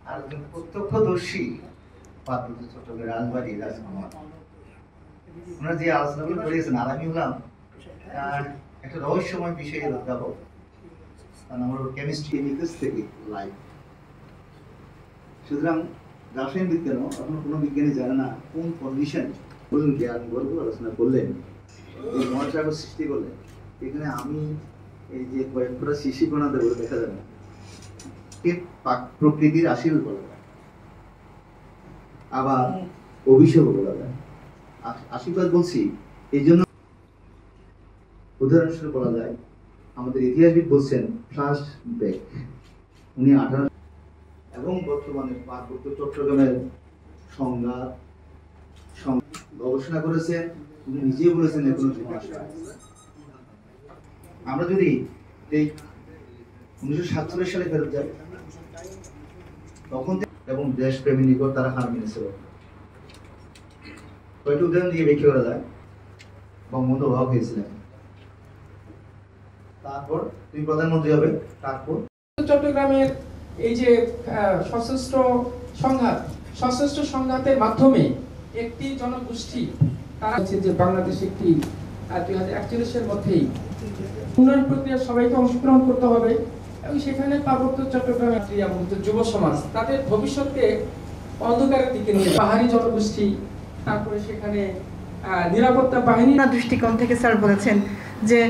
আর একজন প্রত্যক্ষদর্শী পার্বত্য চট্টগ্রামের রাজবাড়ি রাজকুমার, ওনারা যে আলোচনাগুলো করেছেন, আর আমি হলাম একটা রহস্যময় বিষয়ে অধ্যাপক, কারণ আমার কেমিস্ট্রি নিকেশ থেকে লাইভ। সুতরাং রাসায়নিক বিজ্ঞান এখন কোনো বিজ্ঞানী জানে না কোন কন্ডিশন বলুন জ্ঞান গর্ব আলোচনা করলেন, এই মহাসাগর সৃষ্টি করলেন। এখানে আমি এই যে কয়েকটা শিশি কণা দেবো দেখা যাবে না, প্রকৃতির আশীর্বাদ বলা যায়, আবার অভিশাপ বলা যায়। আশীর্বাদ বলছি এই জন্য, উদাহরণস্বরূপ বলা যায় আমাদের ইতিহাসবিদ বলছেন ফ্লাশ ব্যাক, উনি 18 এবং বর্তমানে পার্বত্য চট্টগ্রামের সংজ্ঞা গবেষণা করেছেন, উনি নিজেই বলেছেন এখনো সমস্যা। আমরা যদি এই 1947 সালে ফেরত যাই, তখন এবং দেশপ্রেমী নিকট তারা হার মেনেছিল। কয়েকটি উদাহরণ দিয়ে ব্যাখ্যা করা যায়। বঙ্গবন্ধু অভাব হয়েছিলেন, তারপর তুমি প্রধানমন্ত্রী হবে, তারপর চট্টগ্রামের এই যে সশস্ত্র সংঘাতের মাধ্যমে একটি জনগোষ্ঠী তারা হচ্ছে যে বাংলাদেশ একটি 2041 মধ্যেই উন্নয়ন প্রক্রিয়া সবাইকে অংশগ্রহণ করতে হবে এবং সেখানে পার্বত্য চট্টগ্রামের যুব সমাজ তাদের ভবিষ্যৎকে অন্ধকারের দিকে নিয়ে পাহাড়ি জনগোষ্ঠী, তারপরে সেখানে নিরাপত্তা বাহিনী দৃষ্টিকোণ থেকে স্যার বলেছেন যে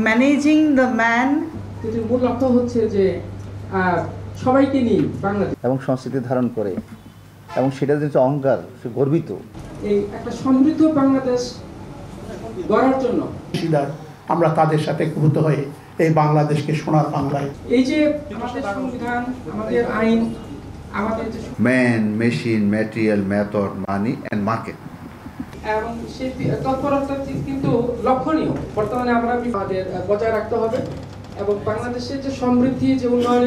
ম্যানেজিং দ্য ম্যান, যেটির মূল লক্ষ্য হচ্ছে যে সবাইকে নিয়ে বাংলাদেশ এবং সংস্কৃতি ধারণ করে এবং সেটা যে অহংকার, সে গর্বিত, এই একটা সমৃদ্ধ বাংলাদেশ গড়ার জন্য আমরা তাদের সাথে একীভূত হয়ে এই বাংলাদেশকে সোনার বাংলায়, এই যে আমাদের সংবিধান, আমাদের আইন, আমাদের যে man, machine, material, method, money and market, এবং সেই তৎপরতা কিন্তু লক্ষণীয়। বর্তমানে আমরা আমাদের বজায় রাখতে হবে এবং বাংলাদেশের যে সমৃদ্ধি, যে উন্নয়ন